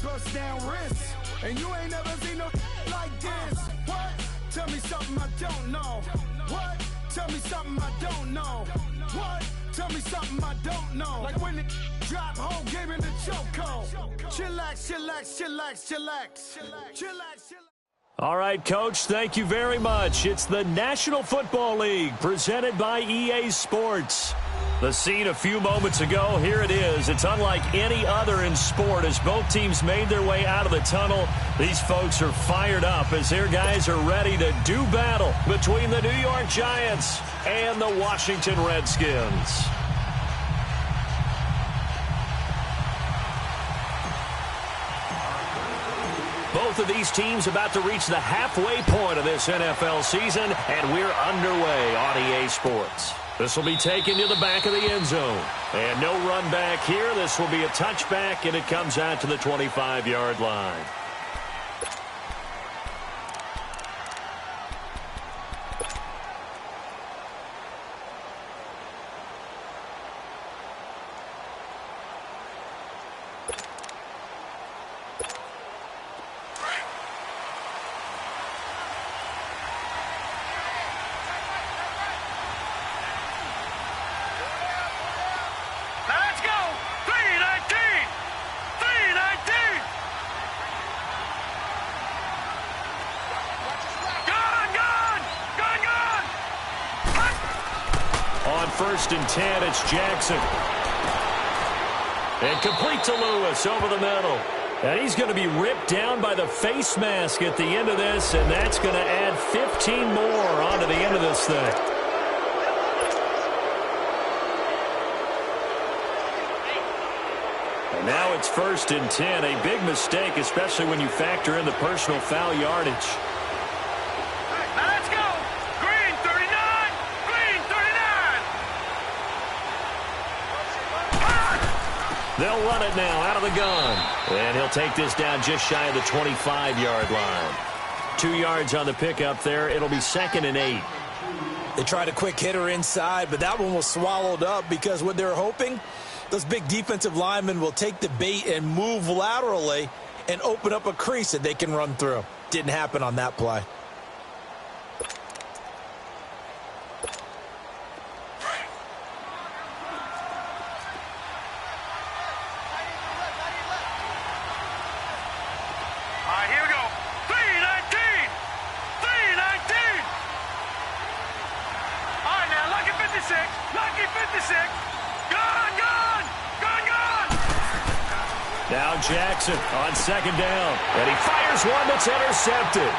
bust down wrists. And you ain't never seen no like this. What? Tell me something I don't know. What? Tell me something I don't know. What? Tell me something I don't know. Like when the drop, whole game in the chokehold. Chillax, chillax, chillax, chillax. Chillax, chillax. All right, Coach, thank you very much. It's the National Football League presented by EA Sports. The scene a few moments ago, here it is. It's unlike any other in sport as both teams made their way out of the tunnel. These folks are fired up as their guys are ready to do battle between the New York Giants and the Washington Redskins. Both of these teams about to reach the halfway point of this NFL season, and we're underway on EA Sports. This will be taken to the back of the end zone. And no run back here. This will be a touchback, and it comes out to the 25-yard line. First and 10, it's Jackson. And complete to Lewis over the middle. And he's going to be ripped down by the face mask at the end of this, and that's going to add 15 more onto the end of this thing. And now it's first and 10, a big mistake, especially when you factor in the personal foul yardage. They'll run it now out of the gun. And he'll take this down just shy of the 25-yard line. 2 yards on the pickup there. It'll be 2nd and 8. They tried a quick hitter inside, but that one was swallowed up because what they're hoping, those big defensive linemen will take the bait and move laterally and open up a crease that they can run through. Didn't happen on that play. Now Jackson on 2nd down. And he fires one that's intercepted.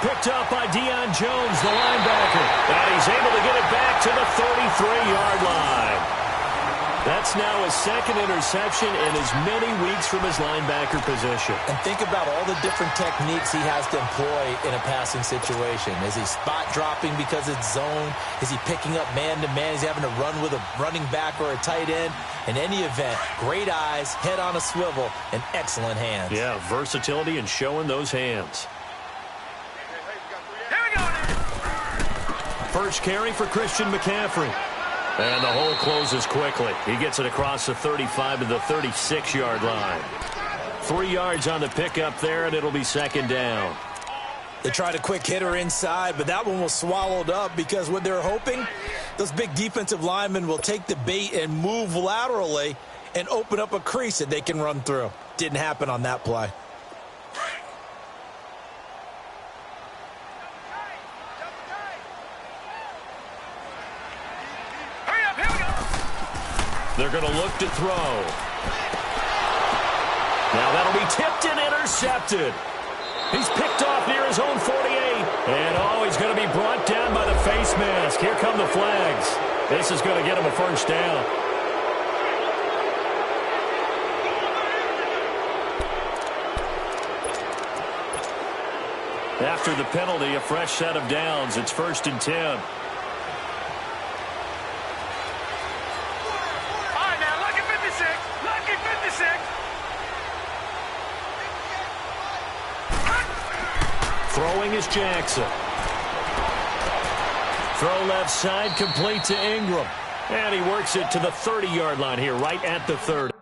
Picked up by Deion Jones, the linebacker. And he's able to get it back to the 33-yard line. That's now his 2nd interception in as many weeks from his linebacker position. And think about all the different techniques he has to employ in a passing situation. Is he spot dropping because it's zone? Is he picking up man-to-man? Is he having to run with a running back or a tight end? In any event, great eyes, head on a swivel, and excellent hands. Yeah, versatility and showing those hands. Here we go. First carry for Christian McCaffrey. And the hole closes quickly. He gets it across the 35 to the 36-yard line. 3 yards on the pickup there, and it'll be 2nd down. They tried a quick hitter inside, but that one was swallowed up because what they're hoping, those big defensive linemen will take the bait and move laterally and open up a crease that they can run through. Didn't happen on that play. They're going to look to throw. Now that'll be tipped and intercepted. He's picked off near his own 48. And, oh, he's going to be brought down by the face mask. Here come the flags. This is going to get him a first down. After the penalty, a fresh set of downs. It's 1st and 10. Throwing is Jackson. Throw left side, complete to Ingram. And he works it to the 30-yard line here, right at the 30.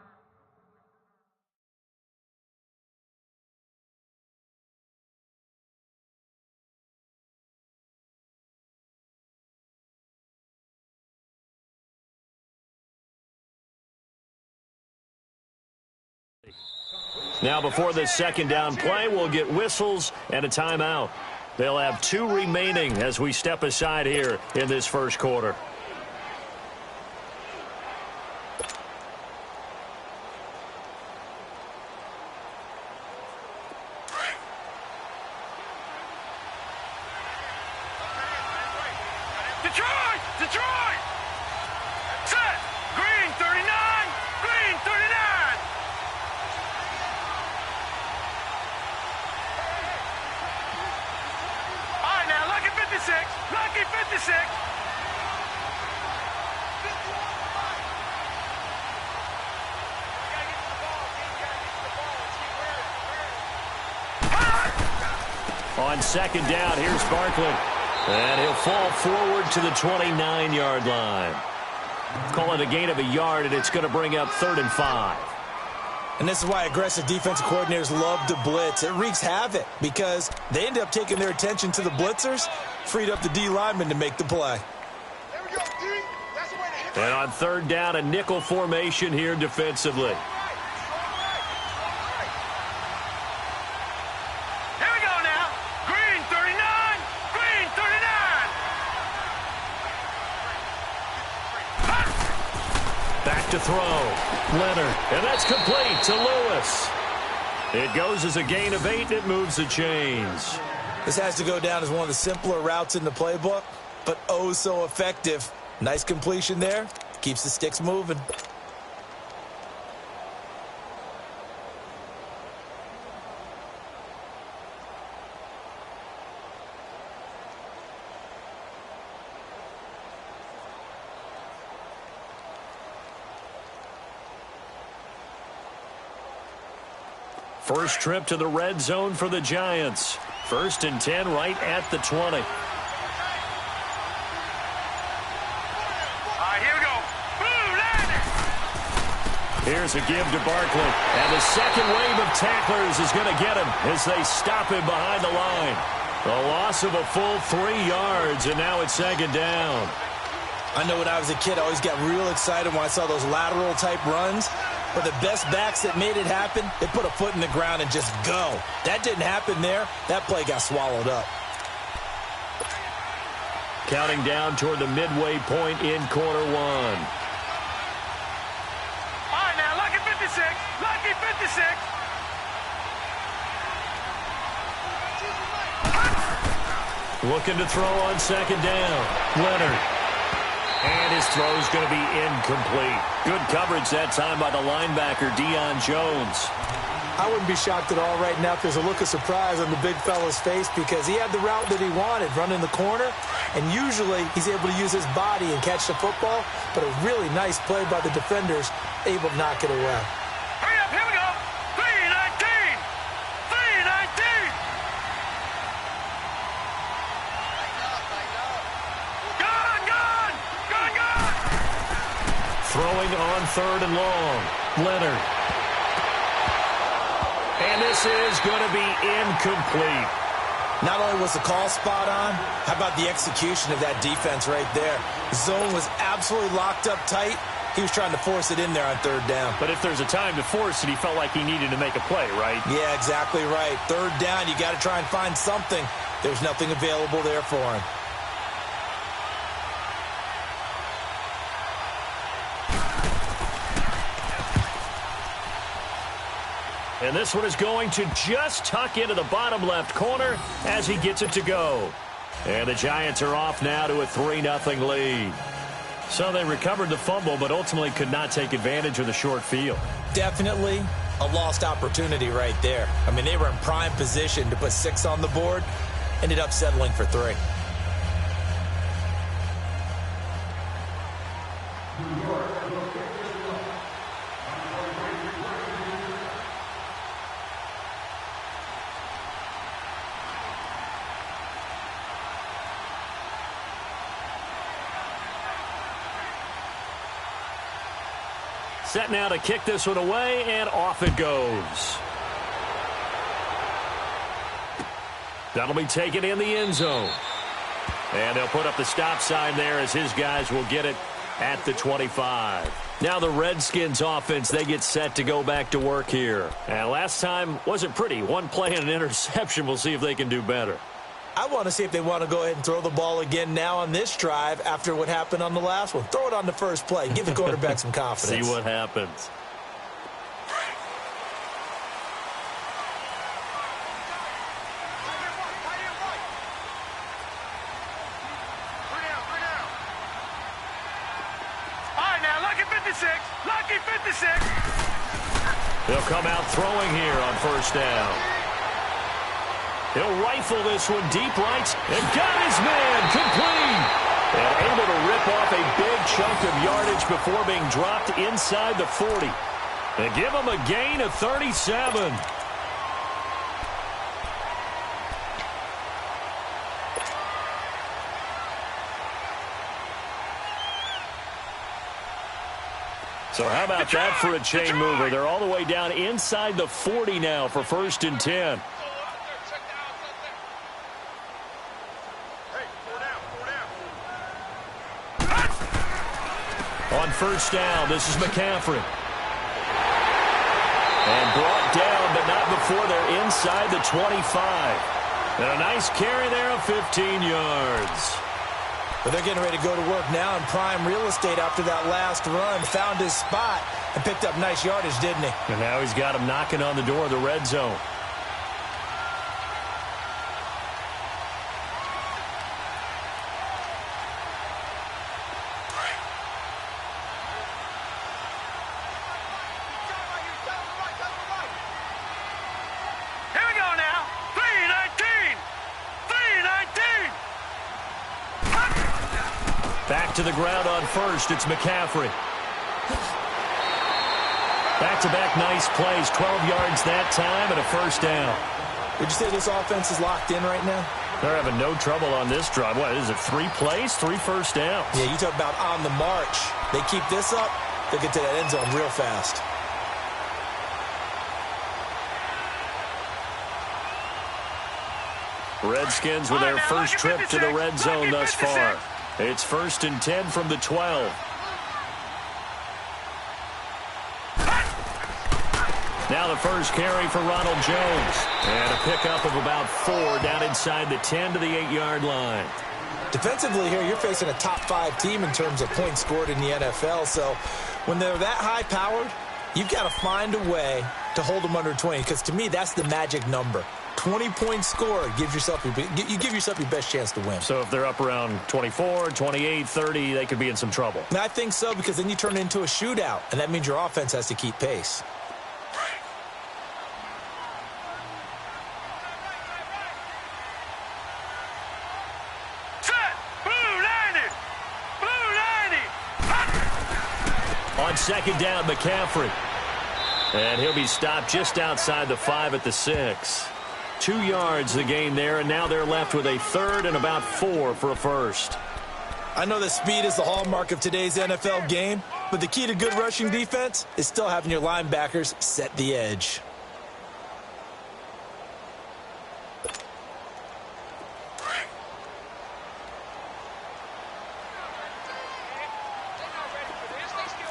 Now, before this second down play, we'll get whistles and a timeout. They'll have 2 remaining as we step aside here in this first quarter. Detroit! Set! Green 39! Green 39! All right, now, lucky 56! Lucky 56! On second down, here's Barkley. And he'll fall forward to the 29-yard line. Call it a gain of a yard, and it's going to bring up 3rd and 5. And this is why aggressive defensive coordinators love to blitz. It wreaks havoc because they end up taking their attention to the blitzers, freed up the D lineman to make the play. There we go, D. That's the way to hit. And on 3rd down, a nickel formation here defensively. To throw. Leonard. And that's complete to Lewis. It goes as a gain of 8. It moves the chains. This has to go down as one of the simpler routes in the playbook, but oh so effective. Nice completion there. Keeps the sticks moving. First trip to the red zone for the Giants. 1st and 10 right at the 20. All right, here we go. Boom, Here's a give to Barkley. And the second wave of tacklers is going to get him as they stop him behind the line. The loss of a full 3 yards, and now it's 2nd down. I know when I was a kid, I always got real excited when I saw those lateral-type runs. But the best backs that made it happen, they put a foot in the ground and just go. That didn't happen there. That play got swallowed up. Counting down toward the midway point in quarter 1. All right, now, lucky 56. Lucky 56. Looking to throw on 2nd down. Leonard. And his throw's going to be incomplete. Good coverage that time by the linebacker, Deion Jones. I wouldn't be shocked at all right now if there's a look of surprise on the big fella's face because he had the route that he wanted, running the corner, and usually he's able to use his body and catch the football, but a really nice play by the defenders, able to knock it away. Hurry up, here we go. 319. 319. Throwing on 3rd and long. Leonard. And this is going to be incomplete. Not only was the call spot on, how about the execution of that defense right there? The zone was absolutely locked up tight. He was trying to force it in there on 3rd down. But if there's a time to force it, he felt like he needed to make a play, right? Yeah, exactly right. 3rd down, you got to try and find something. There's nothing available there for him. And this one is going to just tuck into the bottom left corner as he gets it to go. And the Giants are off now to a 3-0 lead. So they recovered the fumble, but ultimately could not take advantage of the short field. Definitely a lost opportunity right there. I mean, they were in prime position to put 6 on the board, ended up settling for 3. Set now to kick this one away, and off it goes. That'll be taken in the end zone. And they'll put up the stop sign there as his guys will get it at the 25. Now the Redskins offense, they get set to go back to work here. And last time wasn't pretty. One play and an interception. We'll see if they can do better. I want to see if they want to go ahead and throw the ball again now on this drive after what happened on the last one. Throw it on the first play. Give the quarterback some confidence. See what happens. Lucky 56. They'll come out throwing here on first down. He'll rifle this one deep right and got his man complete. And able to rip off a big chunk of yardage before being dropped inside the 40. And give him a gain of 37. So how about that for a chain mover? They're all the way down inside the 40 now for 1st and 10. On first down, this is McCaffrey. And brought down, but not before they're inside the 25. And a nice carry there of 15 yards. But they're getting ready to go to work now in prime real estate after that last run. Found his spot and picked up nice yardage, didn't he? And now he's got him knocking on the door of the red zone. Here we go now. 319. 319. Back to the ground on first. It's McCaffrey. Back-to-back nice plays. 12 yards that time and a first down. Would you say this offense is locked in right now? They're having no trouble on this drive. What is it, 3 plays, 3 first downs? Yeah, you talk about on the march. They keep this up, they'll get to that end zone real fast. Redskins with their first trip to the red zone thus far. It's 1st and 10 from the 12. Now the first carry for Ronald Jones. And a pickup of about 4 down inside the 10 to the 8-yard line. Defensively here, you're facing a top 5 team in terms of points scored in the NFL. So when they're that high-powered, you've got to find a way to hold them under 20. Because to me, that's the magic number. 20 points scored, you give yourself your best chance to win. So if they're up around 24, 28, 30, they could be in some trouble. And I think so, because then you turn it into a shootout, and that means your offense has to keep pace. Set. Blue 90. Blue 90. On second down, McCaffrey. And he'll be stopped just outside the 5 at the 6. 2 yards the gain there, and now they're left with a 3rd and about 4 for a first. I know that speed is the hallmark of today's NFL game, but the key to good rushing defense is still having your linebackers set the edge.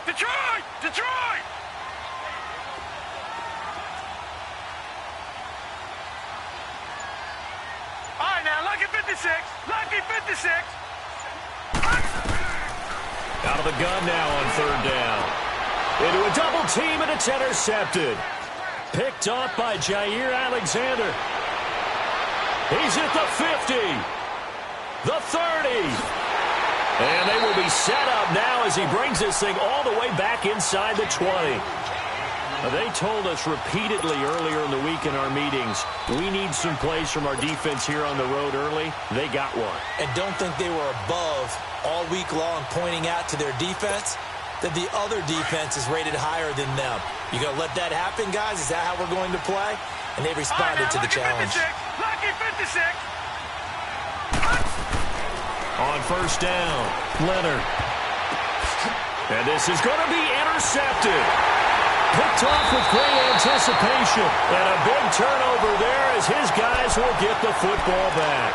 Detroit! Detroit! All right, now, lucky 56. Lucky 56. Out of the gun now on 3rd down. Into a double team, and it's intercepted. Picked off by Jair Alexander. He's at the 50. The 30. And they will be set up now as he brings this thing all the way back inside the 20. They told us repeatedly earlier in the week in our meetings, we need some plays from our defense here on the road early. They got one. And don't think they were above all week long pointing out to their defense that the other defense is rated higher than them. You going to let that happen, guys? Is that how we're going to play? And they responded to the challenge. 56. Lucky 56. On first down, Leonard. And this is going to be intercepted. Picked off with great anticipation. And a big turnover there as his guys will get the football back.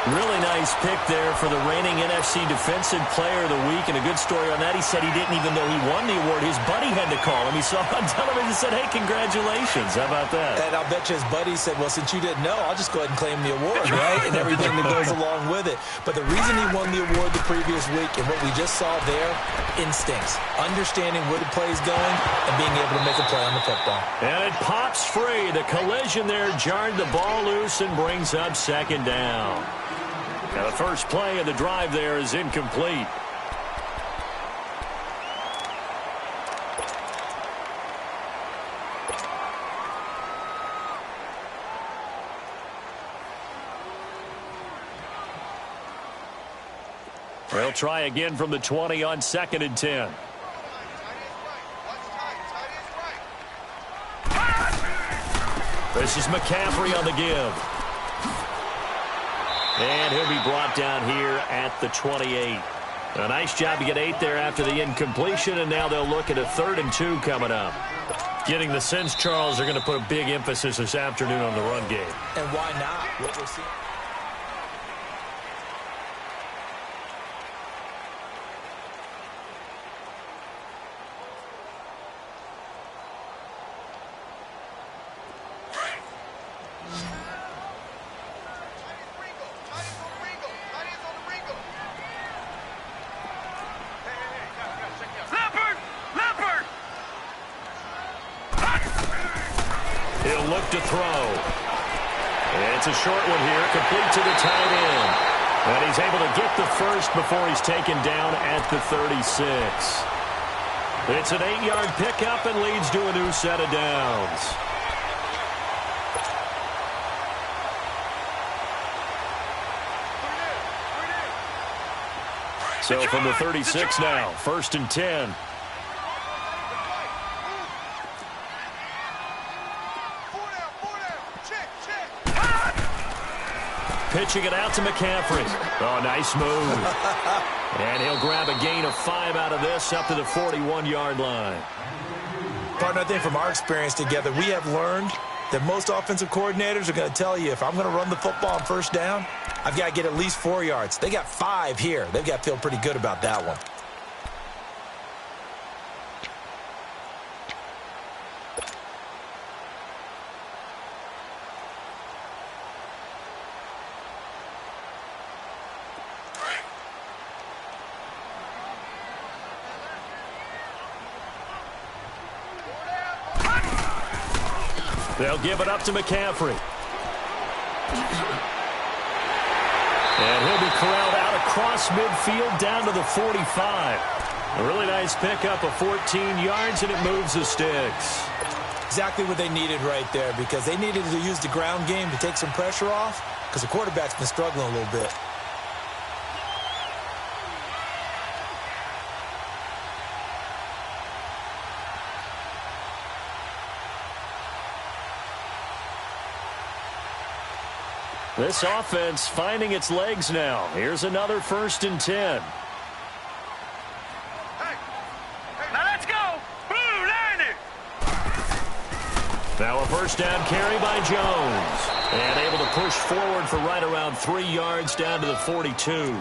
Really nice pick there for the reigning NFC Defensive Player of the Week, and a good story on that. He said he didn't even know he won the award. His buddy had to call him. He saw him on television and said, hey, congratulations. How about that? And I'll bet you his buddy said, well, since you didn't know, I'll just go ahead and claim the award, right? And everything that goes along with it. But the reason he won the award the previous week and what we just saw there, instincts, understanding where the play is going and being able to make a play on the football. And it pops free. The collision there jarred the ball loose and brings up second down. Now the first play of the drive there is incomplete. They'll try again from the 20 on 2nd and 10. This is McCaffrey on the give. And he'll be brought down here at the 28. A nice job to get 8 there after the incompletion, and now they'll look at a 3rd and 2 coming up. Getting the sense, Charles, they're going to put a big emphasis this afternoon on the run game. And why not? What we're seeing. He'll look to throw. It's a short one here, complete to the tight end. And he's able to get the first before he's taken down at the 36. It's an 8-yard pickup and leads to a new set of downs. So from the 36 now, 1st and 10. Pitching it out to McCaffrey. Oh, nice move. And he'll grab a gain of 5 out of this up to the 41-yard line. Partner, I think from our experience together, we have learned that most offensive coordinators are going to tell you, if I'm going to run the football on 1st down, I've got to get at least 4 yards. They got 5 here. They've got to feel pretty good about that one. They'll give it up to McCaffrey. And he'll be corralled out across midfield down to the 45. A really nice pickup of 14 yards, and it moves the sticks. Exactly what they needed right there, because they needed to use the ground game to take some pressure off, because the quarterback's been struggling a little bit. This offense finding its legs now. Here's another 1st and 10. Now let's go. Blue line. Now a 1st down carry by Jones. And able to push forward for right around 3 yards down to the 42.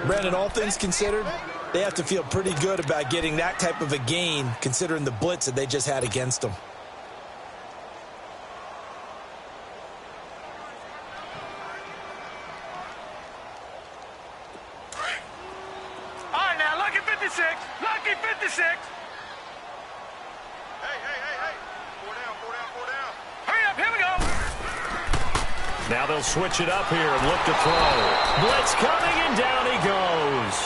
Brandon, all things considered, they have to feel pretty good about getting that type of a gain, considering the blitz that they just had against them. Lucky 56. Hey. 4 down. Hurry up, here we go. Now they'll switch it up here and look to throw. Blitz coming, and down he goes.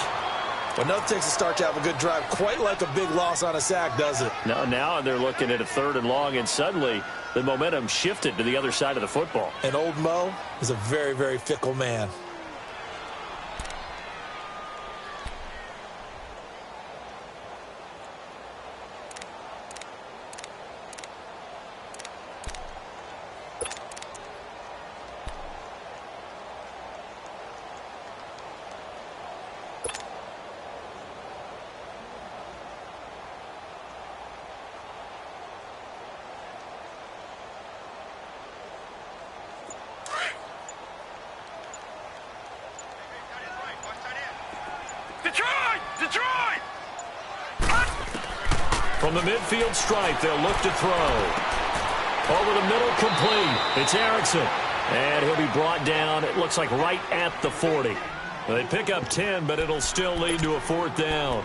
Well, nothing takes a start to have a good drive quite like a big loss on a sack, does it? No, now they're looking at a 3rd and long, and suddenly the momentum shifted to the other side of the football. And old Mo is a very, very fickle man. From the midfield stripe, they'll look to throw. Over the middle, complete. It's Erickson. And he'll be brought down, it looks like right at the 40. They pick up 10, but it'll still lead to a 4th down.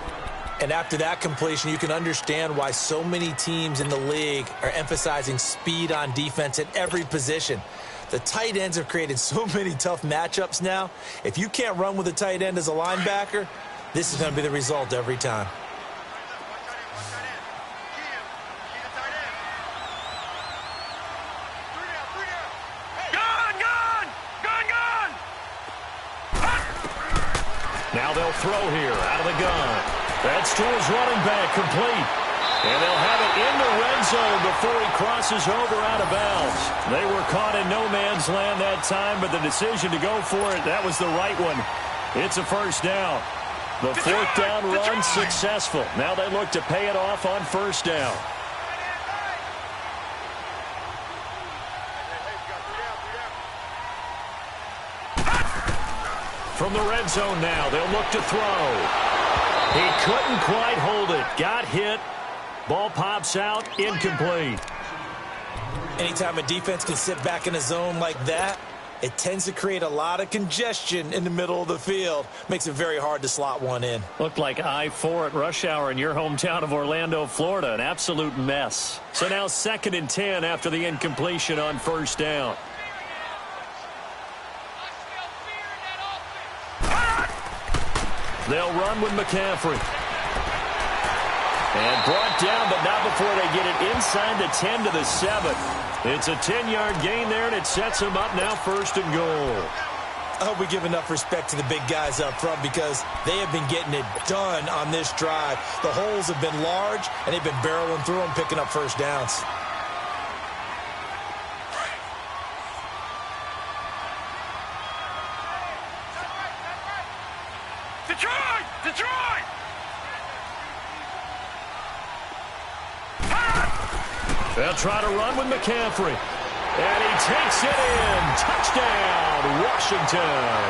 And after that completion, you can understand why so many teams in the league are emphasizing speed on defense at every position. The tight ends have created so many tough matchups now. If you can't run with a tight end as a linebacker, this is going to be the result every time. Now they'll throw here out of the gun. That's to his running back, complete. And they'll have it in the red zone before he crosses over out of bounds. They were caught in no man's land that time, but the decision to go for it, that was the right one. It's a 1st down. The 4th down run successful. Now they look to pay it off on 1st down. From the red zone now, they'll look to throw. He couldn't quite hold it. Got hit. Ball pops out. Incomplete. Anytime a defense can sit back in a zone like that, it tends to create a lot of congestion in the middle of the field. Makes it very hard to slot one in. Looked like I-4 at rush hour in your hometown of Orlando, Florida. An absolute mess. So now 2nd and 10 after the incompletion on 1st down. They'll run with McCaffrey. And brought down, but not before they get it inside the 10 to the 7. It's a 10-yard gain there, and it sets them up now 1st and goal. I hope we give enough respect to the big guys up front because they have been getting it done on this drive. The holes have been large, and they've been barreling through them, picking up 1st downs. They'll try to run with McCaffrey. And he takes it in. Touchdown, Washington.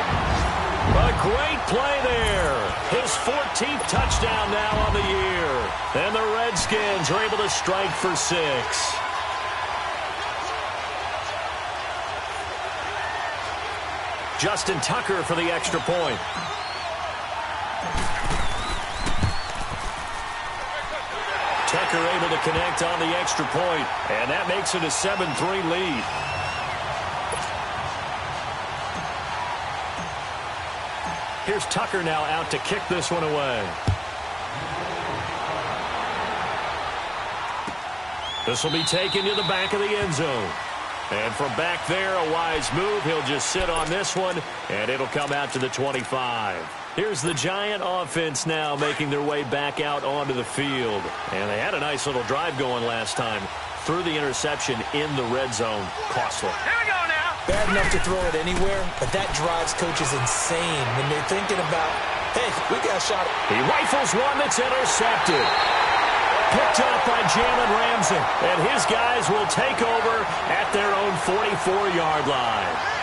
A great play there. His 14th touchdown now on the year. And the Redskins are able to strike for 6. Justin Tucker for the extra point. Tucker able to connect on the extra point, and that makes it a 7-3 lead. Here's Tucker now out to kick this one away. This will be taken to the back of the end zone. And from back there, a wise move. He'll just sit on this one, and it'll come out to the 25. Here's the Giant offense now making their way back out onto the field. And they had a nice little drive going last time. Threw the interception in the red zone. Costly. Here we go now. Bad enough to throw it anywhere, but that drives coaches insane when they're thinking about, hey, we got a shot. He rifles one that's intercepted. Picked up by Jalen Ramsey. And his guys will take over at their own 44-yard line.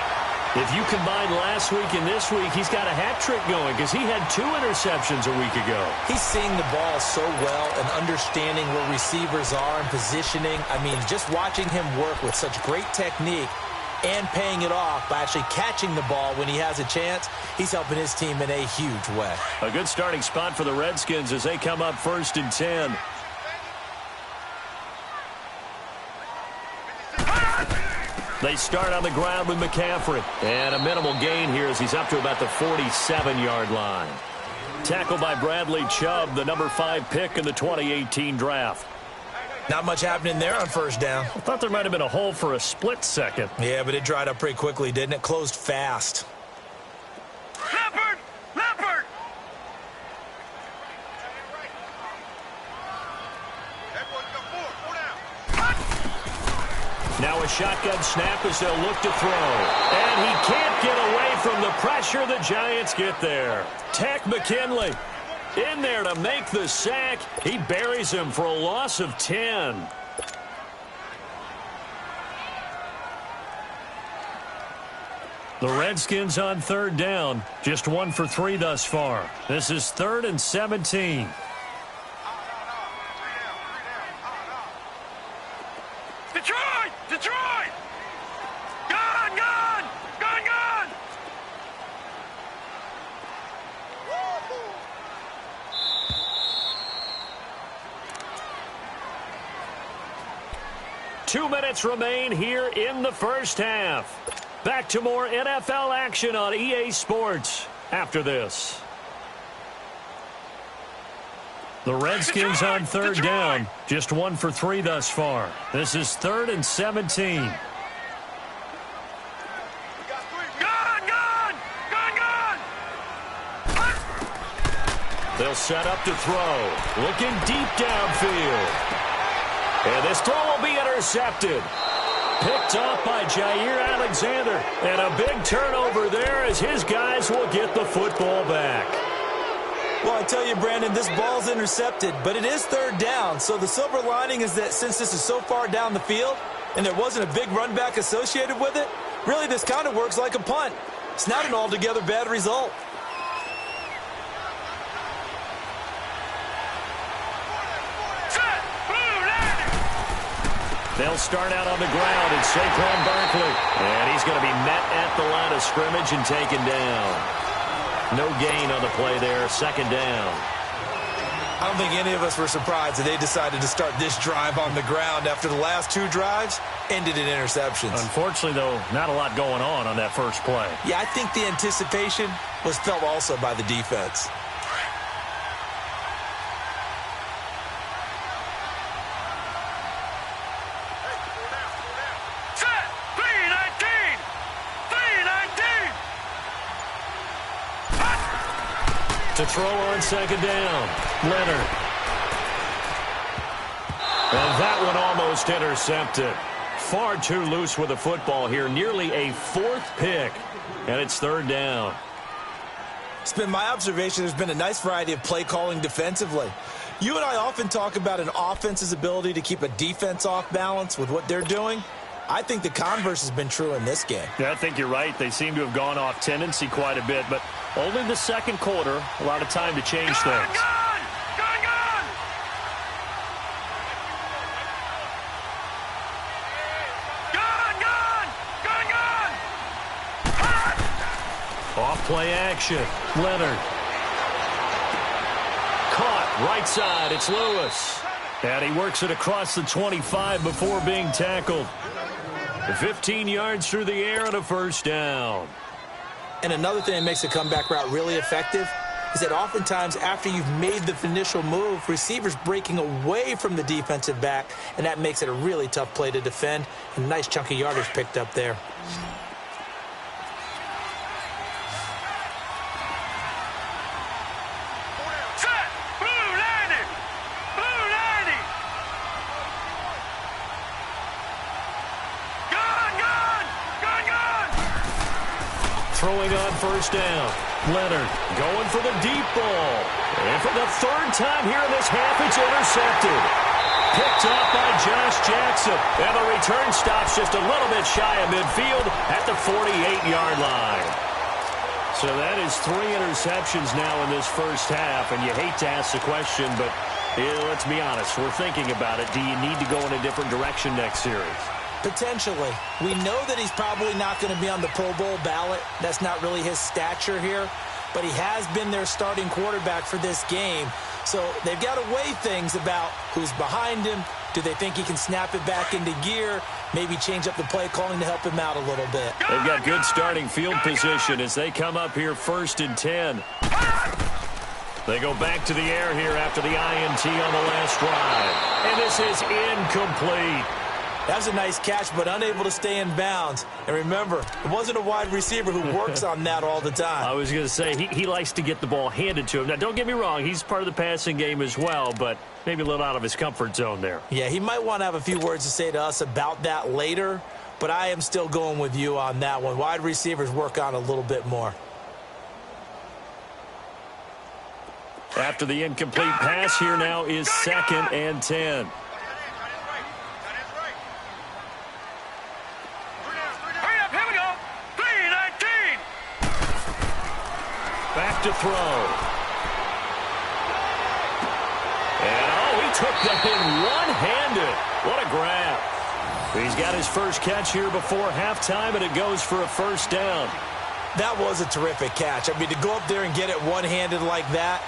If you combine last week and this week, he's got a hat trick going because he had 2 interceptions a week ago. He's seeing the ball so well and understanding where receivers are and positioning. I mean, just watching him work with such great technique and paying it off by actually catching the ball when he has a chance, he's helping his team in a huge way. A good starting spot for the Redskins as they come up 1st and 10. They start on the ground with McCaffrey. And a minimal gain here as he's up to about the 47-yard line. Tackled by Bradley Chubb, the number 5 pick in the 2018 draft. Not much happening there on 1st down. I thought there might have been a hole for a split second. Yeah, but it dried up pretty quickly, didn't it? Closed fast. Leopard! Leopard! Now a shotgun snap as they'll look to throw. And he can't get away from the pressure. The Giants get there. Takk McKinley in there to make the sack. He buries him for a loss of 10. The Redskins on 3rd down. Just 1 for 3 thus far. This is 3rd and 17. Detroit! Detroit! Gone! Gone! Gone! Gone! 2 minutes remain here in the first half. Back to more NFL action on EA Sports after this. The Redskins on third down. Just 1 for 3 thus far. This is 3rd and 17. Gone! Gone! Gone! Gone! They'll set up to throw. Looking deep downfield. And this throw will be intercepted. Picked off by Jair Alexander. And a big turnover there as his guys will get the football back. Well, I tell you, Brandon, this ball's intercepted, but it is 3rd down. So the silver lining is that since this is so far down the field and there wasn't a big run back associated with it, really this kind of works like a punt. It's not an altogether bad result. They'll start out on the ground, and Saquon Barkley. And he's going to be met at the line of scrimmage and taken down. No gain on the play there, 2nd down. I don't think any of us were surprised that they decided to start this drive on the ground after the last 2 drives ended in interceptions. Unfortunately, though, not a lot going on that first play. Yeah, I think the anticipation was felt also by the defense. To throw on 2nd down, Leonard. And that one almost intercepted. Far too loose with the football here. Nearly a 4th pick. And it's 3rd down. It's been my observation there's been a nice variety of play calling defensively. You and I often talk about an offense's ability to keep a defense off balance with what they're doing. I think the converse has been true in this game. Yeah, I think you're right. They seem to have gone off tendency quite a bit, but only the 2nd quarter, a lot of time to change things. Gone! Gone! Gone! Gone! Gone! Gone! Gone! Off play action. Leonard. Caught right side. It's Lewis. And he works it across the 25 before being tackled. 15 yards through the air and a 1st down. And another thing that makes a comeback route really effective is that oftentimes after you've made the initial move, receivers breaking away from the defensive back, and that makes it a really tough play to defend. A nice chunk of yardage picked up there. Set! Blue 90! Blue 90! Gone! Gone! Gone! Gone! Throwing on 1st down. Leonard going for the deep ball. And for the 3rd time here in this half, it's intercepted. Picked off by Josh Jackson. And the return stops just a little bit shy of midfield at the 48-yard line. So that is 3 interceptions now in this first half. And you hate to ask the question, but let's be honest. We're thinking about it. Do you need to go in a different direction next series? Potentially. We know that he's probably not going to be on the Pro Bowl ballot. That's not really his stature here. But he has been their starting quarterback for this game. So they've got to weigh things about who's behind him. Do they think he can snap it back into gear? Maybe change up the play calling to help him out a little bit. They've got good starting field position as they come up here 1st and 10. They go back to the air here after the INT on the last drive. And this is incomplete. That was a nice catch, but unable to stay in bounds. And remember, it wasn't a wide receiver who works on that all the time. I was going to say, he likes to get the ball handed to him. Now, don't get me wrong, he's part of the passing game as well, but maybe a little out of his comfort zone there. Yeah, he might want to have a few words to say to us about that later, but I am still going with you on that one. Wide receivers work on a little bit more. After the incomplete pass, here now is 2nd and 10. Back to throw. And, he took that in one-handed. What a grab. He's got his first catch here before halftime, and it goes for a first down. That was a terrific catch. I mean, to go up there and get it one-handed like that,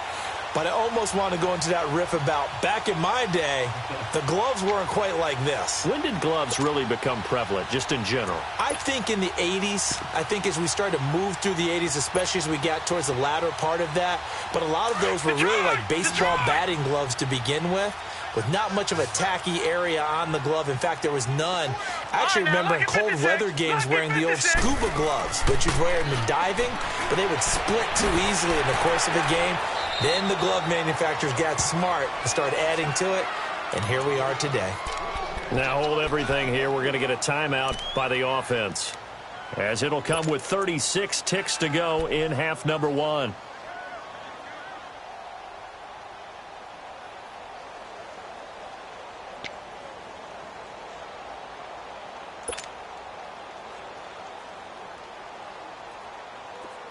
but I almost want to go into that riff about back in my day, the gloves weren't quite like this. When did gloves really become prevalent, just in general? I think in the 80s. I think as we started to move through the 80s, especially as we got towards the latter part of that. But a lot of those were really like baseball batting gloves to begin with not much of a tacky area on the glove. In fact, there was none. I actually remember in cold weather games wearing the old scuba gloves, which you'd wear in diving, but they would split too easily in the course of a game. Then the glove manufacturers got smart and started adding to it, and here we are today. Now hold everything here. We're going to get a timeout by the offense, as it'll come with 36 ticks to go in half number one.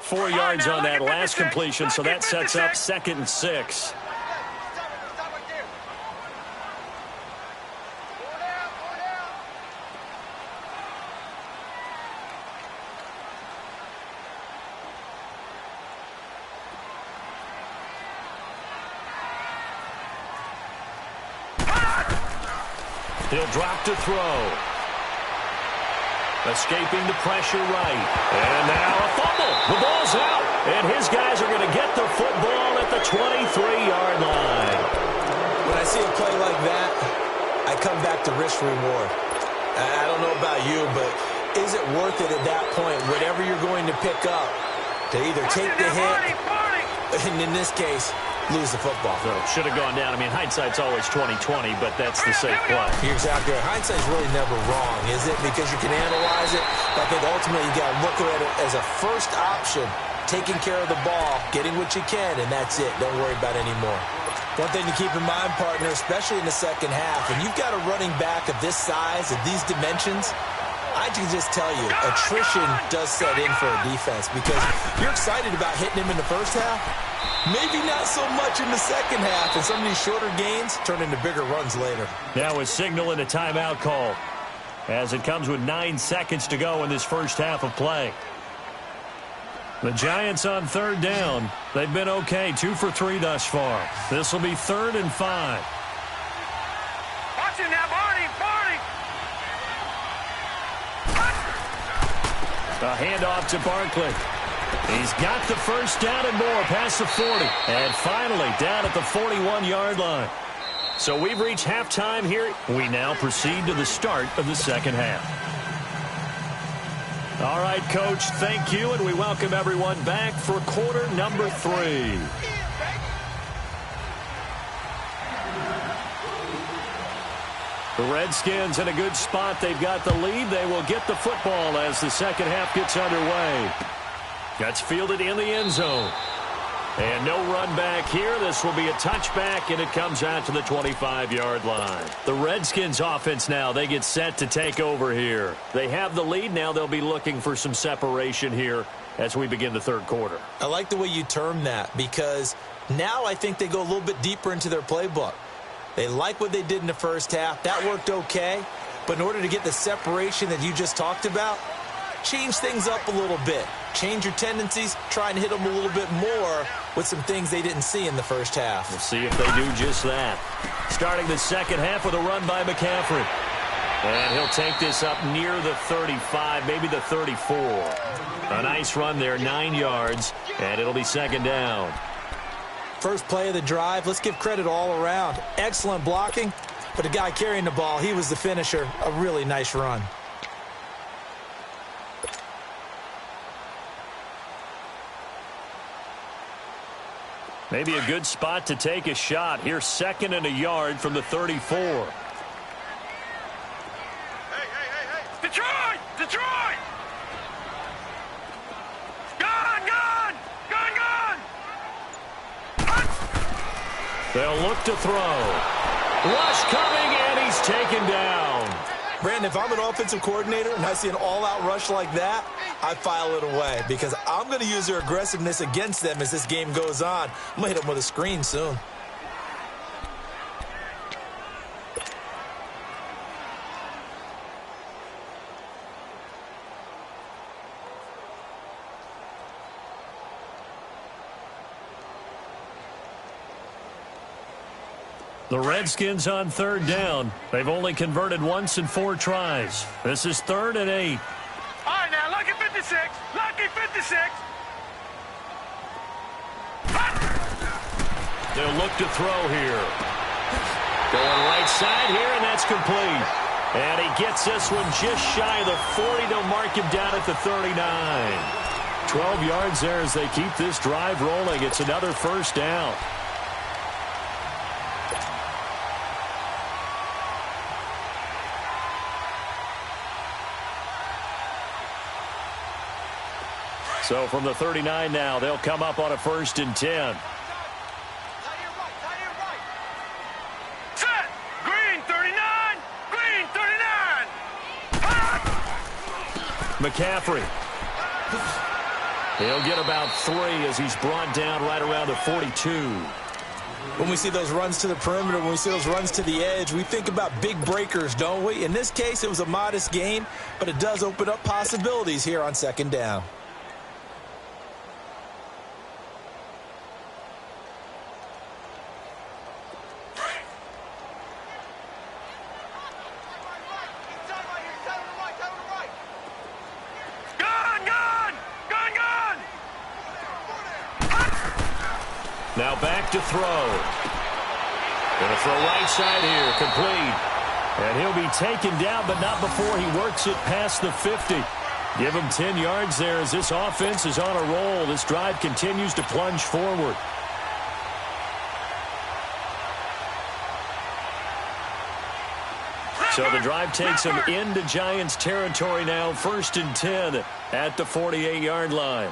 Four yards on that last completion, so that sets up 2nd and 6. He'll drop to throw. Escaping the pressure right. And now a fumble. The ball's out. And his guys are going to get the football at the 23-yard line. When I see a play like that, I come back to risk reward. I don't know about you, but is it worth it at that point, whatever you're going to pick up, to either take the hit, and in this case, lose the football? So should have gone down. I mean, hindsight's always 20/20, but that's the safe play. You're exactly right. Hindsight's really never wrong, is it? Because you can analyze it. But I think ultimately you got to look at it as a first option, taking care of the ball, getting what you can, and that's it. Don't worry about any more. One thing to keep in mind, partner, especially in the second half, when you've got a running back of this size, of these dimensions, I can just tell you, attrition does set in for a defense because you're excited about hitting him in the first half. Maybe not so much in the second half, and some of these shorter gains turn into bigger runs later. Now a signal and a timeout call as it comes with 9 seconds to go in this first half of play. The Giants on 3rd down. They've been okay, 2 for 3 thus far. This will be 3rd and 5. Watch it now, Barney. A handoff to Barkley. He's got the first down and more past the 40. And finally down at the 41-yard line. So we've reached halftime here. We now proceed to the start of the second half. All right, Coach, thank you, and we welcome everyone back for quarter number 3. The Redskins in a good spot. They've got the lead. They will get the football as the second half gets underway. Gets fielded in the end zone. And no run back here. This will be a touchback, and it comes out to the 25-yard line. The Redskins offense now, they get set to take over here. They have the lead. Now they'll be looking for some separation here as we begin the third quarter. I like the way you term that because now I think they go a little bit deeper into their playbook. They like what they did in the first half. That worked okay. But in order to get the separation that you just talked about, change things up a little bit. Change your tendencies, try and hit them a little bit more with some things they didn't see in the first half. We'll see if they do just that. Starting the second half with a run by McCaffrey. And he'll take this up near the 35, maybe the 34. A nice run there, 9 yards, and it'll be second down. First play of the drive, let's give credit all around. Excellent blocking, but the guy carrying the ball, he was the finisher. A really nice run. Maybe a good spot to take a shot. Here's 2nd and a yard from the 34. Hey. Detroit! Gone! They'll look to throw. Rush coming, and he's taken down. Brandon, if I'm an offensive coordinator and I see an all-out rush like that, I file it away because I'm going to use their aggressiveness against them as this game goes on. I'm going to hit them with a screen soon. The Redskins on 3rd down. They've only converted once in 4 tries. This is 3rd and 8. All right, now, lucky 56. Lucky 56. They'll look to throw here. Going right side here, and that's complete. And he gets this one just shy of the 40. They'll mark him down at the 39. 12 yards there as they keep this drive rolling. It's another 1st down. So from the 39 now, they'll come up on a 1st and 10. Set. Green 39. Green 39. McCaffrey. He'll get about 3 as he's brought down right around the 42. When we see those runs to the perimeter, when we see those runs to the edge, we think about big breakers, don't we? In this case, it was a modest gain, but it does open up possibilities here on 2nd down. Now back to throw. Going to throw right side here, complete. And he'll be taken down, but not before he works it past the 50. Give him 10 yards there as this offense is on a roll. This drive continues to plunge forward. So the drive takes him into Giants territory now. 1st and 10 at the 48-yard line.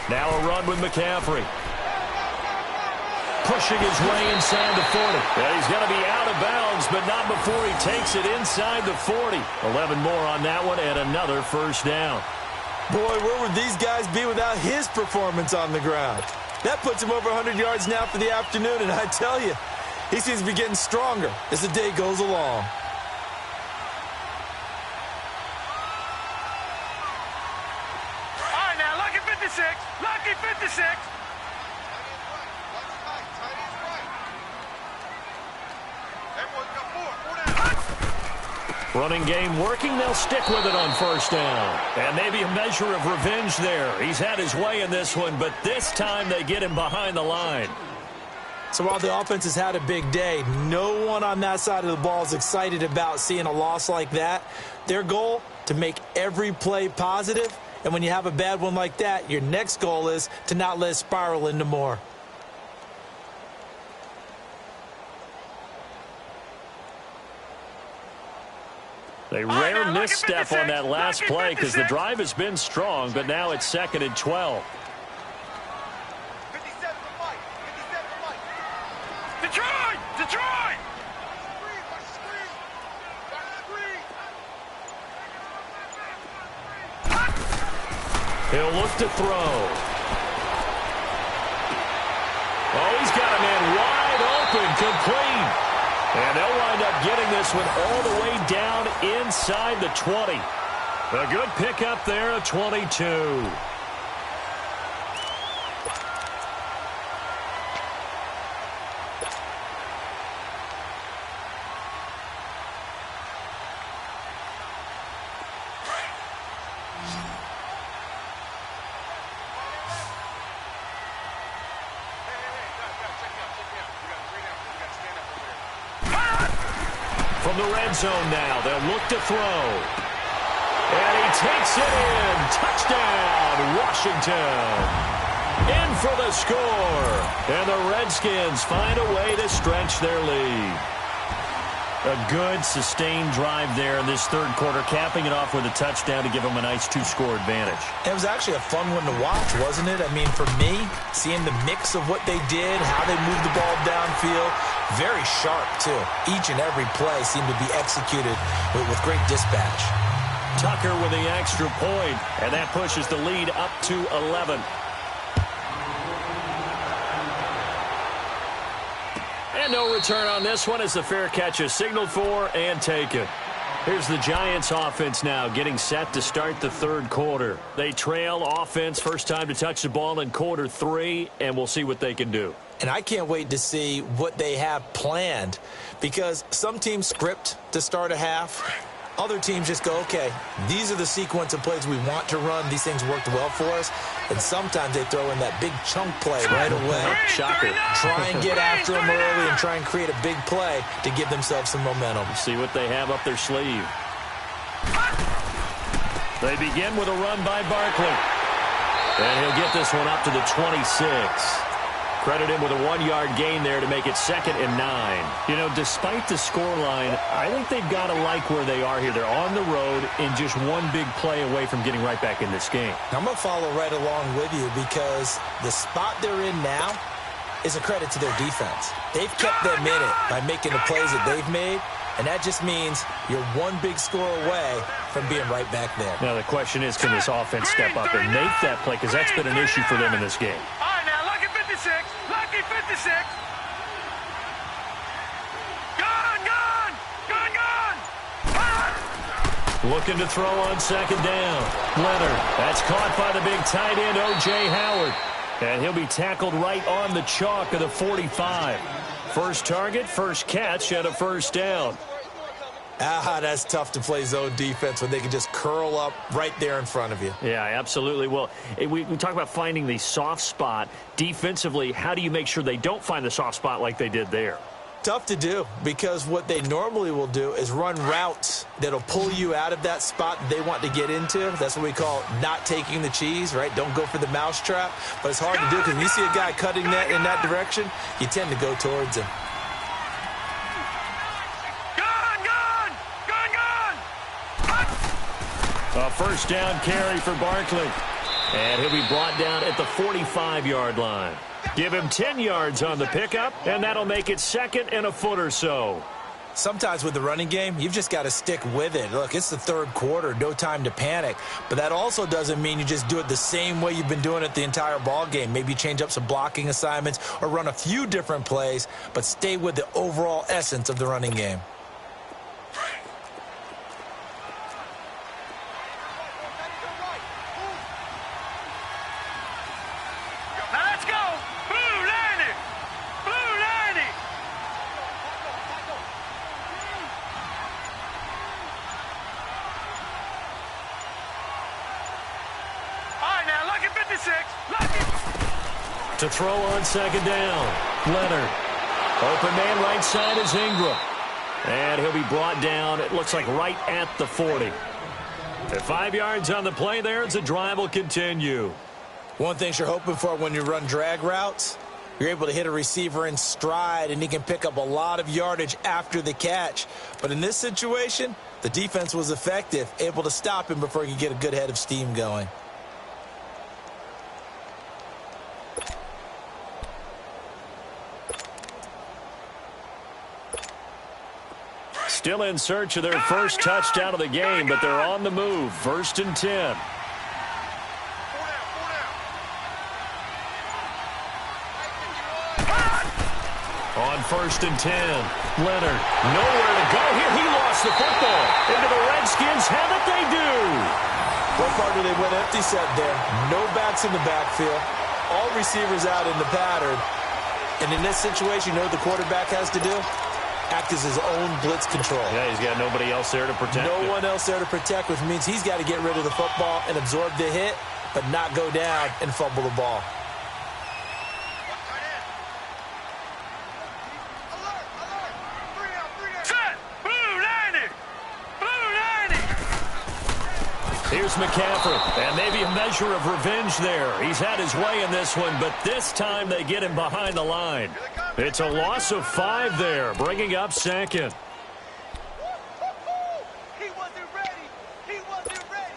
Now a run with McCaffrey. Pushing his way inside the 40. And he's going to be out of bounds, but not before he takes it inside the 40. 11 more on that one and another 1st down. Boy, where would these guys be without his performance on the ground? That puts him over 100 yards now for the afternoon, and I tell you, he seems to be getting stronger as the day goes along. All right, now, lucky 56. Lucky 56. Running game working. They'll stick with it on 1st down. And maybe a measure of revenge there. He's had his way in this one, but this time they get him behind the line. So while the offense has had a big day, no one on that side of the ball is excited about seeing a loss like that. Their goal, to make every play positive. And when you have a bad one like that, your next goal is to not let it spiral into more. They rare misstep on that last play because the drive has been strong, but now it's 2nd and 12. Detroit! Detroit! He'll look to throw. Oh, he's got a man wide open, complete. And they'll wind up getting this one all the way down inside the 20. A good pickup there at 22. From the red zone now, they'll look to throw. And he takes it in. Touchdown, Washington. In for the score. And the Redskins find a way to stretch their lead. A good, sustained drive there in this 3rd quarter, capping it off with a touchdown to give them a nice 2-score advantage. It was actually a fun one to watch, wasn't it? I mean, for me, seeing the mix of what they did, how they moved the ball downfield, very sharp, too. Each and every play seemed to be executed with great dispatch. Tucker with the extra point, and that pushes the lead up to 11. And no return on this one as the fair catch is signaled for and taken. Here's the Giants offense now getting set to start the third quarter. They trail offense, first time to touch the ball in quarter 3, and we'll see what they can do. And I can't wait to see what they have planned, because some teams script to start a half. Other teams just go, okay, these are the sequence of plays we want to run. These things worked well for us. And sometimes they throw in that big chunk play right away. Shocker. Try and get after them early and try and create a big play to give themselves some momentum. See what they have up their sleeve. They begin with a run by Barkley. And he'll get this one up to the 26. Credit him with a 1-yard gain there to make it 2nd and 9. You know, despite the scoreline, I think they've got to like where they are here. They're on the road and just one big play away from getting right back in this game. I'm going to follow right along with you, because the spot they're in now is a credit to their defense. They've kept them in it by making the plays that they've made, and that just means you're one big score away from being right back there. Now the question is, can this offense step up and make that play, because that's been an issue for them in this game. Lucky 56. Gone. Looking to throw on 2nd down. Leonard. That's caught by the big tight end, O.J. Howard. And he'll be tackled right on the chalk of the 45. First target, first catch, and a first down. That's tough to play zone defense when they can just curl up right there in front of you. Yeah, absolutely. Well, we talk about finding the soft spot. Defensively, how do you make sure they don't find the soft spot like they did there? Tough to do, because what they normally will do is run routes that'll pull you out of that spot they want to get into. That's what we call not taking the cheese, right? Don't go for the mousetrap. But it's hard to do, because when you see a guy cutting that in that direction, you tend to go towards him. A first down carry for Barkley. And he'll be brought down at the 45-yard line. Give him 10 yards on the pickup, and that'll make it 2nd and a foot or so. Sometimes with the running game, you've just got to stick with it. Look, it's the third quarter, no time to panic. But that also doesn't mean you just do it the same way you've been doing it the entire ball game. Maybe change up some blocking assignments or run a few different plays, but stay with the overall essence of the running game. To throw on 2nd down. Leonard. Open man right side is Ingram. And he'll be brought down, it looks like right at the 40. At 5 yards on the play there, the drive will continue. One thing you're hoping for when you run drag routes, you're able to hit a receiver in stride, and he can pick up a lot of yardage after the catch. But in this situation, the defense was effective, able to stop him before he could get a good head of steam going. Still in search of their first touchdown of the game, but they're on the move. 1st and 10. On 1st and 10. Leonard, nowhere to go here. He lost the football. Into the Redskins have it, they do. What part do they went empty set there? No backs in the backfield. All receivers out in the pattern. And in this situation, you know what the quarterback has to do? Act as his own blitz control. Yeah, he's got nobody else there to protect. No one else there to protect, which means he's got to get rid of the football and absorb the hit, but not go down and fumble the ball. Here's McCaffrey, and maybe a measure of revenge there. He's had his way in this one, but this time they get him behind the line. It's a loss of 5 there, bringing up 2nd. He wasn't ready. He wasn't ready.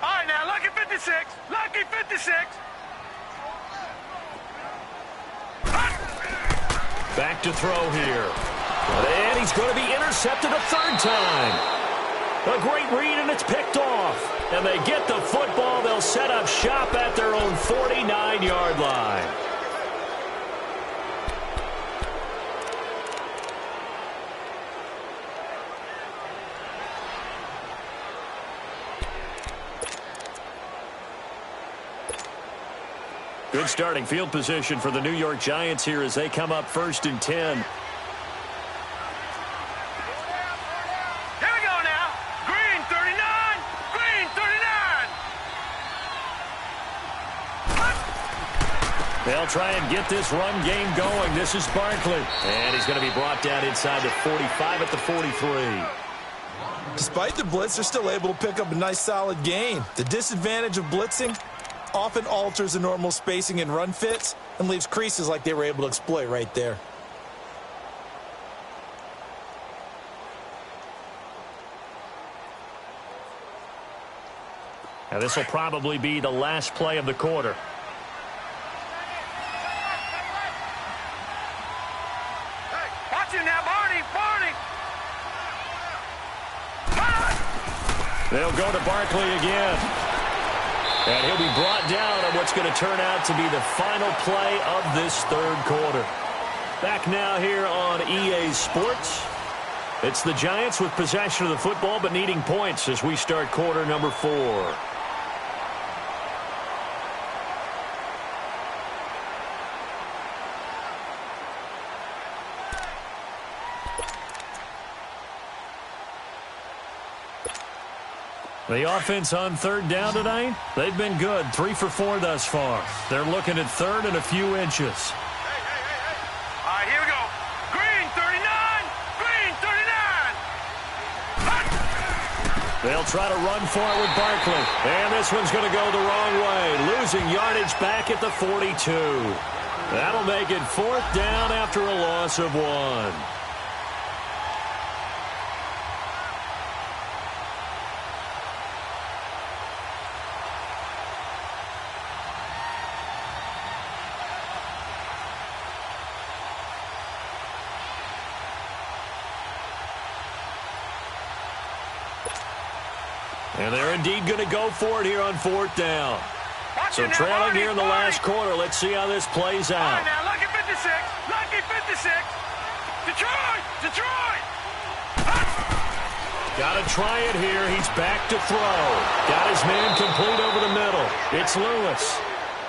All right, now, lucky 56. Lucky 56. Back to throw here. And he's going to be intercepted a 3rd time. A great read, and it's picked off. And they get the football. They'll set up shop at their own 49-yard line. Good starting field position for the New York Giants here as they come up 1st and 10. They'll try and get this run game going. This is Barkley. And he's going to be brought down inside the 45 at the 43. Despite the blitz, they're still able to pick up a nice solid gain. The disadvantage of blitzing often alters the normal spacing and run fits and leaves creases like they were able to exploit right there. Now this will probably be the last play of the quarter. They'll go to Barkley again. And he'll be brought down on what's going to turn out to be the final play of this 3rd quarter. Back now here on EA Sports. It's the Giants with possession of the football but needing points as we start quarter number 4. The offense on 3rd down tonight, they've been good. 3 for 4 thus far. They're looking at 3rd and a few inches. All right, here we go. Green, 39. Green, 39. They'll try to run for it with Barkley. And this one's going to go the wrong way. Losing yardage back at the 42. That'll make it 4th down after a loss of 1. And they're indeed going to go for it here on 4th down. So trailing here in the last quarter. Let's see how this plays out. All right, now, lucky 56. Lucky 56. Detroit! Detroit! Got to try it here. He's back to throw. Got his man complete over the middle. It's Lewis.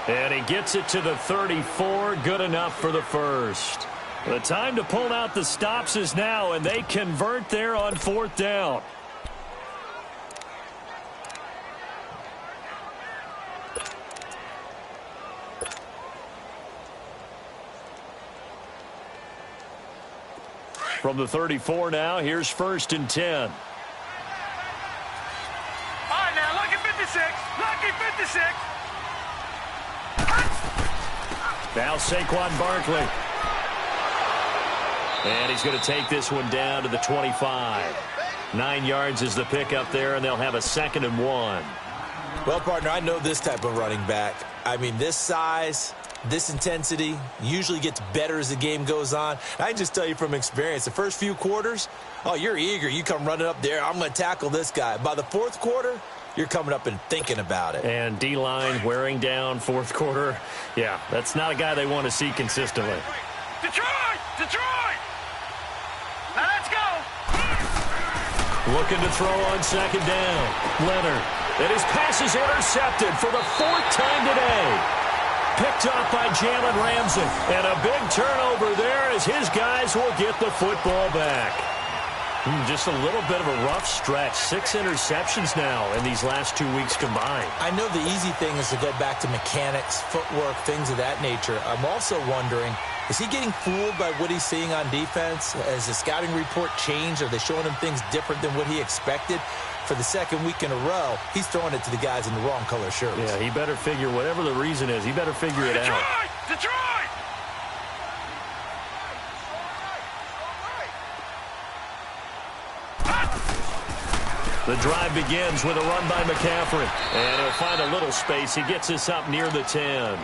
And he gets it to the 34. Good enough for the 1st. The time to pull out the stops is now, and they convert there on 4th down. From the 34 now, here's 1st and 10. All right, now, lucky 56. Lucky 56. Now Saquon Barkley. And he's going to take this one down to the 25. 9 yards is the pickup there, and they'll have a 2nd and 1. Well, partner, I know this type of running back. I mean, this size, this intensity usually gets better as the game goes on. I can just tell you from experience, the first few quarters, oh, you're eager. You come running up there, I'm going to tackle this guy. By the 4th quarter, you're coming up and thinking about it. And D-line wearing down 4th quarter. Yeah, that's not a guy they want to see consistently. Detroit! Detroit! Now let's go! Looking to throw on 2nd down. Leonard. And his pass is intercepted for the 4th time today. Picked off by Jalen Ramsey. And a big turnover there as his guys will get the football back. Just a little bit of a rough stretch. 6 interceptions now in these last 2 weeks combined. I know the easy thing is to go back to mechanics, footwork, things of that nature. I'm also wondering, is he getting fooled by what he's seeing on defense? Has the scouting report changed? Are they showing him things different than what he expected? For the 2nd week in a row, he's throwing it to the guys in the wrong color shirts. Yeah, he better figure, whatever the reason is, he better figure it out. Detroit! The drive begins with a run by McCaffrey. And he'll find a little space. He gets this up near the 10.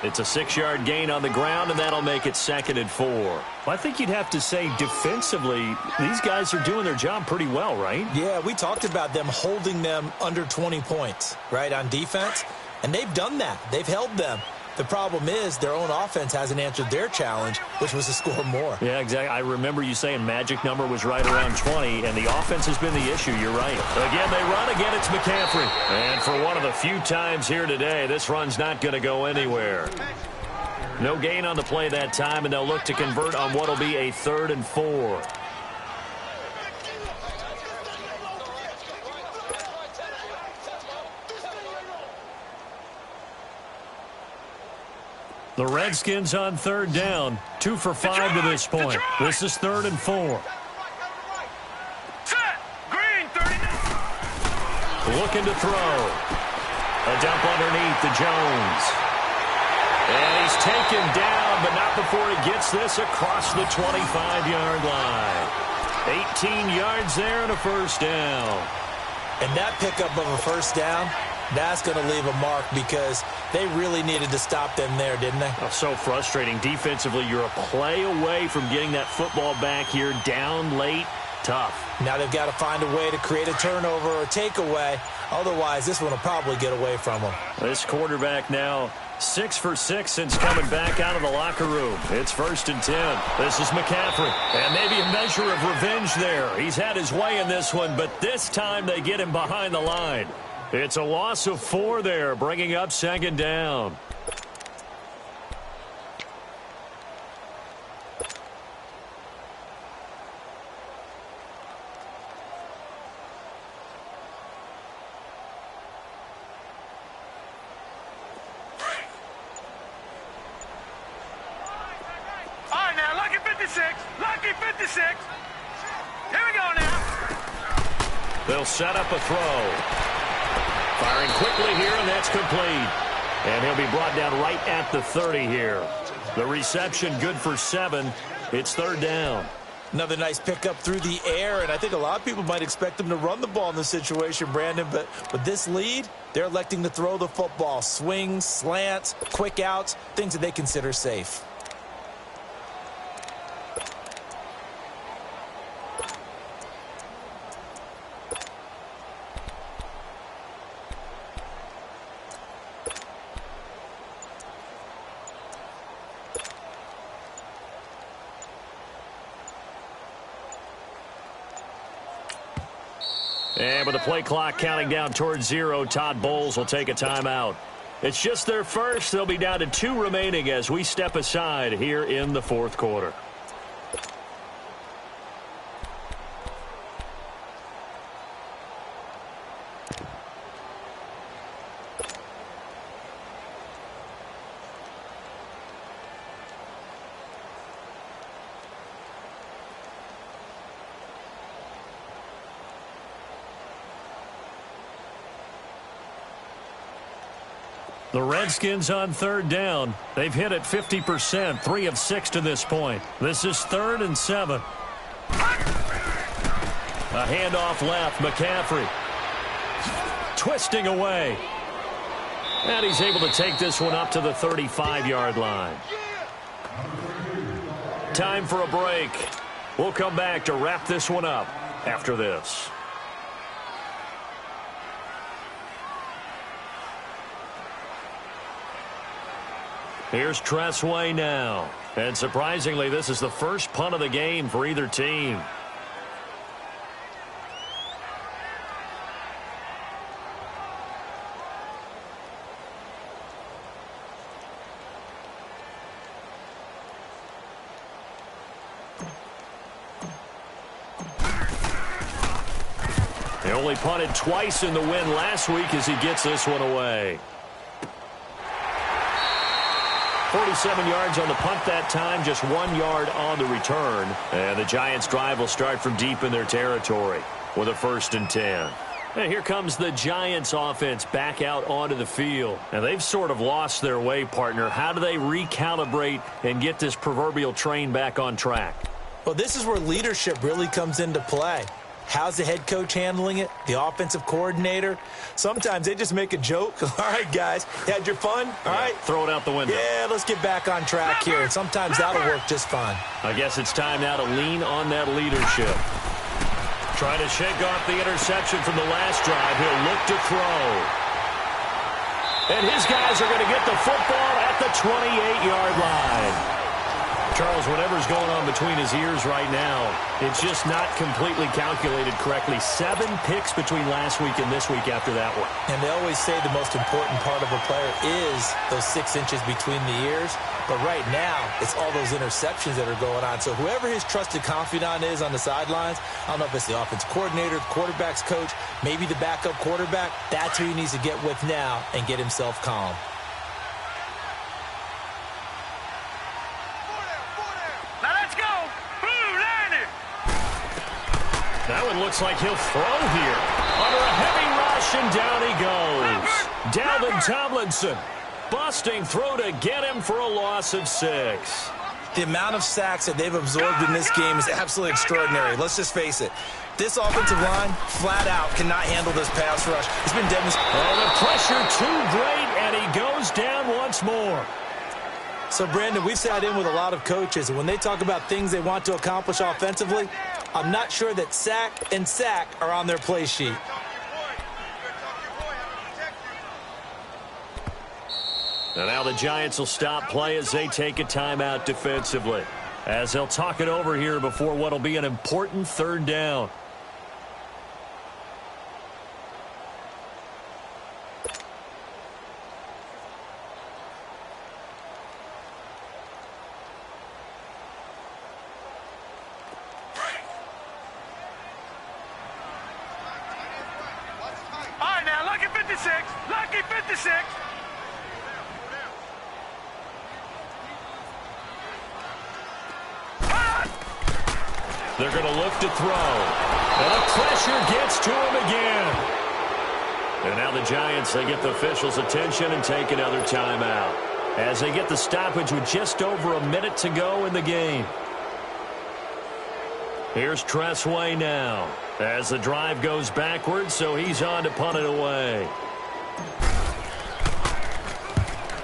It's a 6-yard gain on the ground, and that'll make it 2nd and 4. Well, I think you'd have to say defensively, these guys are doing their job pretty well, right? Yeah, we talked about them holding them under 20 points, right, on defense. And they've done that. They've held them. The problem is their own offense hasn't answered their challenge, which was to score more. Yeah, exactly. I remember you saying magic number was right around 20, and the offense has been the issue. You're right. Again, they run. Again, it's McCaffrey. And for one of the few times here today, this run's not going to go anywhere. No gain on the play that time, and they'll look to convert on what will be a 3rd and 4. The Redskins on 3rd down. 2 for 5 to this point. This is 3rd and 4. Looking to throw. A dump underneath to Jones. And he's taken down, but not before he gets this across the 25-yard line. 18 yards there and a first down. And that pickup of a first down, that's going to leave a mark because they really needed to stop them there, didn't they? Oh, so frustrating. Defensively, you're a play away from getting that football back here. Down late, tough. Now they've got to find a way to create a turnover or takeaway. Otherwise, this one will probably get away from them. This quarterback now 6 for 6 since coming back out of the locker room. It's 1st and 10. This is McCaffrey. And maybe a measure of revenge there. He's had his way in this one, but this time they get him behind the line. It's a loss of 4 there, bringing up 2nd down. All right, now, lucky 56. Lucky 56. Here we go now. They'll set up a throw. Firing quickly here, and that's complete. And he'll be brought down right at the 30 here. The reception good for 7. It's 3rd down. Another nice pickup through the air, and I think a lot of people might expect them to run the ball in this situation, Brandon, but with this lead, they're electing to throw the football. Swings, slants, quick outs, things that they consider safe. And with the play clock counting down towards 0, Todd Bowles will take a timeout. It's just their first. They'll be down to 2 remaining as we step aside here in the 4th quarter. The Redskins on 3rd down. They've hit it 50%, 3 of 6 to this point. This is 3rd and 7. A handoff left, McCaffrey. Twisting away. And he's able to take this one up to the 35-yard line. Time for a break. We'll come back to wrap this one up after this. Here's Tressway now. And surprisingly, this is the first punt of the game for either team. He only punted twice in the win last week as he gets this one away. 47 yards on the punt that time, just 1 yard on the return. And the Giants' drive will start from deep in their territory with a 1st and 10. And here comes the Giants' offense back out onto the field. And they've sort of lost their way, partner. How do they recalibrate and get this proverbial train back on track? Well, this is where leadership really comes into play. How's the head coach handling it? The offensive coordinator? Sometimes they just make a joke. All right, guys, had your fun? All right. Throw it out the window. Yeah, let's get back on track here. And sometimes that'll work just fine. I guess it's time now to lean on that leadership. Trying to shake off the interception from the last drive. He'll look to throw. And his guys are going to get the football at the 28-yard line. Charles, whatever's going on between his ears right now, it's just not completely calculated correctly. 7 picks between last week and this week after that one. And they always say the most important part of a player is those 6 inches between the ears. But right now, it's all those interceptions that are going on. So whoever his trusted confidant is on the sidelines, I don't know if it's the offensive coordinator, the quarterback's coach, maybe the backup quarterback, that's who he needs to get with now and get himself calm. That one looks like he'll throw here. Under a heavy rush, and down he goes. Dalvin Tomlinson busting through to get him for a loss of 6. The amount of sacks that they've absorbed in this game is absolutely extraordinary. Let's just face it. This offensive line, flat out, cannot handle this pass rush. It's been demonstrated. Oh, the pressure too great, and he goes down once more. So, Brandon, we've sat in with a lot of coaches, and when they talk about things they want to accomplish offensively, I'm not sure that sack and sack are on their play sheet. And now the Giants will stop play as they take a timeout defensively, as they'll talk it over here before what will be an important 3rd down. Lucky 56. They're going to look to throw. And the pressure gets to him again. And now the Giants, they get the officials' attention and take another timeout as they get the stoppage with just over a minute to go in the game. Here's Tressway now as the drive goes backwards, so he's on to punt it away.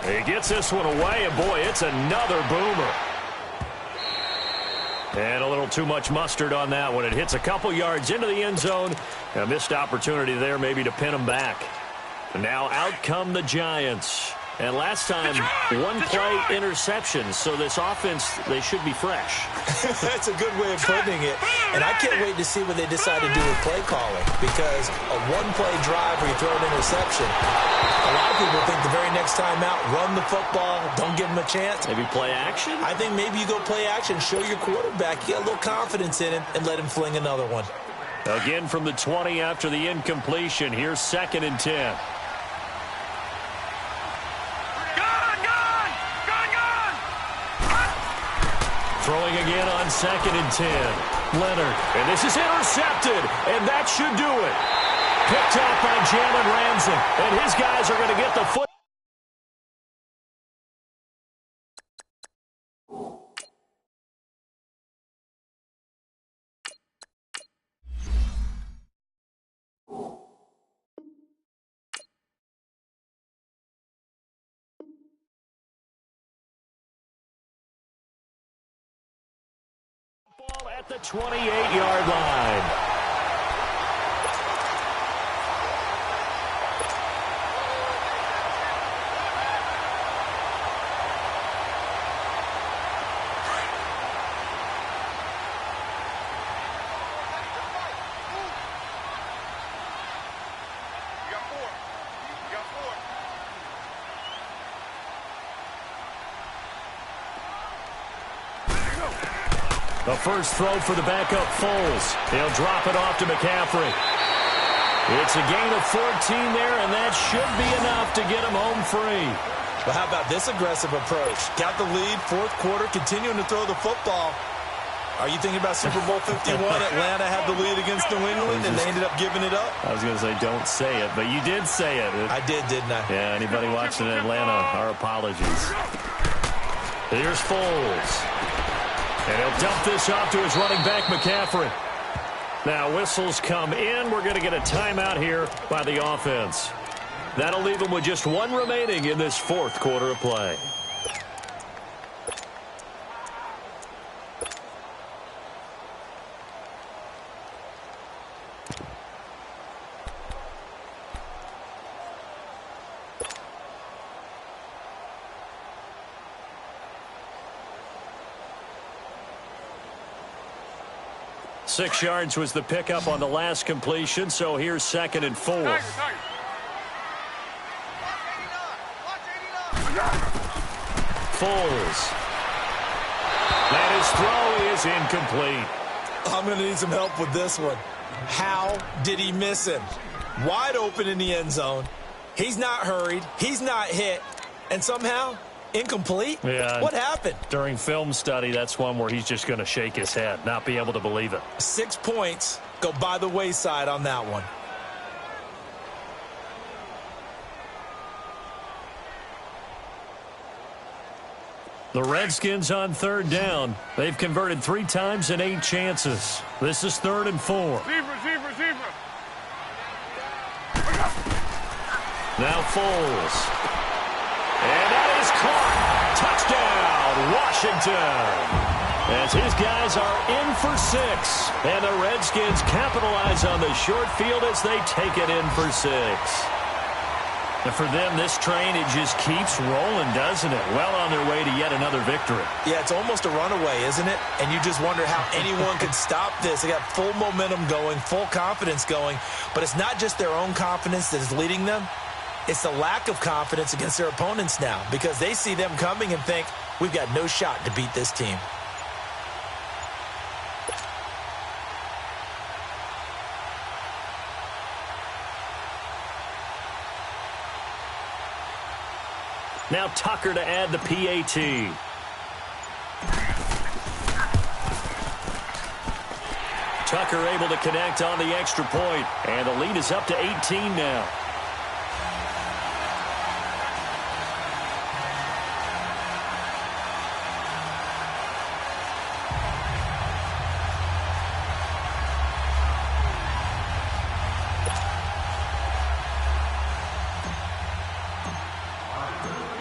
He gets this one away, and boy, it's another boomer. And a little too much mustard on that one. It hits a couple yards into the end zone. A missed opportunity there maybe to pin him back. And now out come the Giants. And last time, one-play interception. So this offense, they should be fresh. That's a good way of putting it. And I can't wait to see what they decide to do with play calling. Because a one-play drive where you throw an interception, a lot of people think the very next time out, run the football, don't give them a chance. Maybe play action? I think maybe you go play action, show your quarterback, get a little confidence in him, and let him fling another one. Again from the 20 after the incompletion. Here's 2nd and 10. Throwing again on 2nd and 10. Leonard. And this is intercepted. And that should do it. Picked off by Jalen Ramsey. And his guys are going to get the foot. Ball at the 28-yard line. The first throw for the backup Foles. He'll drop it off to McCaffrey. It's a gain of 14 there, and that should be enough to get him home free. Well, how about this aggressive approach? Got the lead, 4th quarter, continuing to throw the football. Are you thinking about Super Bowl 51? Atlanta had the lead against New England, and they ended up giving it up? I was going to say don't say it, but you did say it. I did, didn't I? Yeah, anybody watching in Atlanta, our apologies. Here's Foles. And he'll dump this off to his running back, McCaffrey. Now, whistles come in. We're going to get a timeout here by the offense. That'll leave him with just 1 remaining in this 4th quarter of play. 6 yards was the pickup on the last completion, so here's 2nd and 4. Foles. And his throw is incomplete. I'm going to need some help with this one. How did he miss him? Wide open in the end zone. He's not hurried. He's not hit. And somehow, incomplete? Yeah. What happened? During film study, that's one where he's just going to shake his head, not be able to believe it. 6 points go by the wayside on that one. The Redskins on 3rd down. They've converted 3 times in 8 chances. This is 3rd and 4. Receiver. Now Foles. And that is caught. Touchdown, Washington. As his guys are in for 6. And the Redskins capitalize on the short field as they take it in for 6. And for them, this train, it just keeps rolling, doesn't it? Well on their way to yet another victory. Yeah, it's almost a runaway, isn't it? And you just wonder how anyone could stop this. They got full momentum going, full confidence going. But it's not just their own confidence that is leading them. It's the lack of confidence against their opponents now, because they see them coming and think, we've got no shot to beat this team. Now Tucker to add the PAT. Tucker able to connect on the extra point, and the lead is up to 18 now.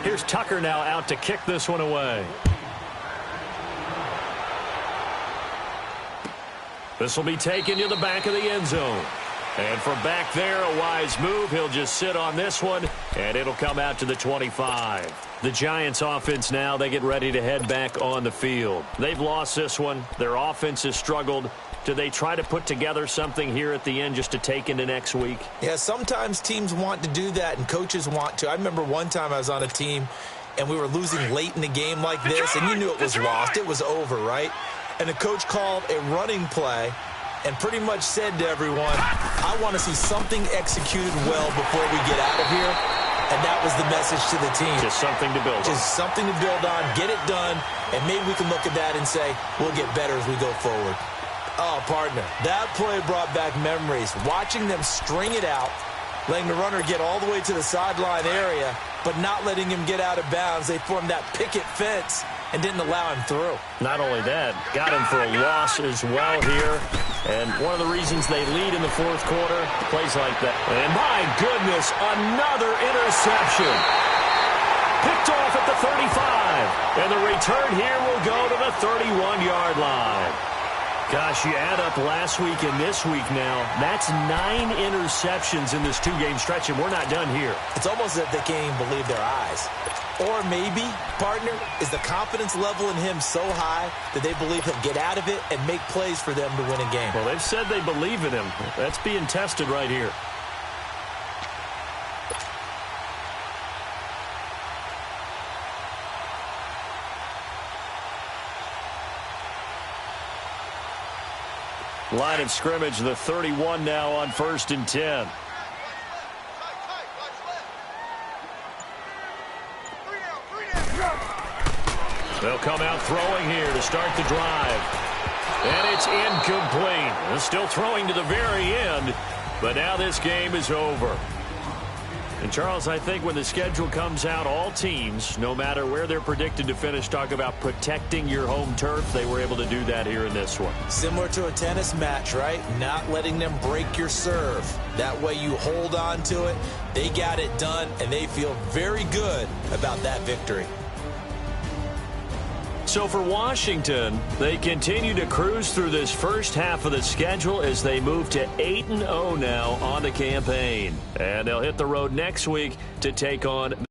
Here's Tucker now out to kick this one away. This will be taken to the back of the end zone. And from back there, a wise move. He'll just sit on this one, and it'll come out to the 25. The Giants offense now, they get ready to head back on the field. They've lost this one. Their offense has struggled. Do they try to put together something here at the end just to take into next week? Yeah, sometimes teams want to do that and coaches want to. I remember one time I was on a team and we were losing late in the game like this, and you knew it was lost. It was over, right? And the coach called a running play and pretty much said to everyone, I want to see something executed well before we get out of here. And that was the message to the team. Just something to build on. Just something to build on, get it done, and maybe we can look at that and say, we'll get better as we go forward. Oh, partner, that play brought back memories. Watching them string it out, letting the runner get all the way to the sideline area, but not letting him get out of bounds. They formed that picket fence and didn't allow him through. Not only that, got him for a loss as well here. And one of the reasons they lead in the 4th quarter, plays like that. And my goodness, another interception. Picked off at the 35. And the return here will go to the 31-yard line. Gosh, you add up last week and this week now, that's 9 interceptions in this 2-game stretch, and we're not done here. It's almost as if they can't even believe their eyes. Or maybe, partner, is the confidence level in him so high that they believe he'll get out of it and make plays for them to win a game. Well, they've said they believe in him. That's being tested right here. Line of scrimmage, the 31 now on 1st and 10. They'll come out throwing here to start the drive. And it's incomplete. They're still throwing to the very end, but now this game is over. And, Charles, I think when the schedule comes out, all teams, no matter where they're predicted to finish, talk about protecting your home turf. They were able to do that here in this one. Similar to a tennis match, right? Not letting them break your serve. That way you hold on to it. They got it done, and they feel very good about that victory. So for Washington, they continue to cruise through this first half of the schedule as they move to 8-0 now on the campaign. And they'll hit the road next week to take on